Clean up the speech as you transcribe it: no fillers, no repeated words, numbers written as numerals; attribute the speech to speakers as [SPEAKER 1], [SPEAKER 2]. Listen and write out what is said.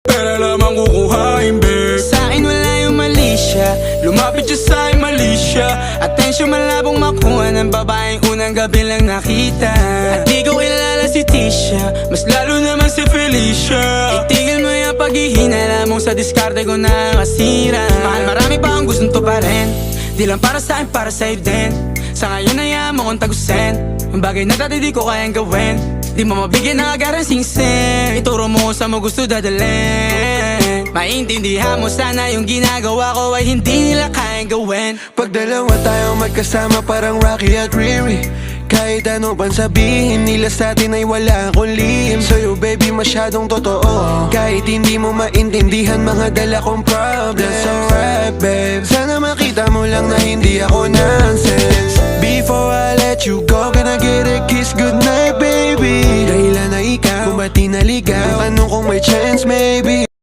[SPEAKER 1] Pera lamang kukuhain, babe.
[SPEAKER 2] Sa'kin wala yung mali siya, lumapit siya sa'kin mali siya. Atensyon malabong makuha ng babaeng unang gabi lang nakita. At di ko kilala si Tisha, mas lalo naman si Felicia. Itigil mo yung paghihinala mong sa diskarte ko na masira. Mahal, marami pa ang gustong to pa rin, di lang para sa'kin, para sa'yo din. Sa ngayon ayaw mo kong tagusin ang bagay na dati di ko kayang gawin. Di mo mabigyan ng agarang singsing, ituro mo sa mo gusto dadalhin. Maintindihan mo sana yung ginagawa ko ay hindi nila kayang gawin.
[SPEAKER 3] Pag dalawa tayong magkasama parang Rocky at Riri, kahit ano pang sabihin nila sa atin ay wala akong lihim. Sa'yo baby masyadong totoo, kahit hindi mo maintindihan mga dala kong problems. That's alright babe, sana makita mo lang na hindi ako nonsense. Before I let you go, can I get a kiss goodnight baby? Dahilan na ikaw, kung ba't di naligaw, tanong kung may chance maybe.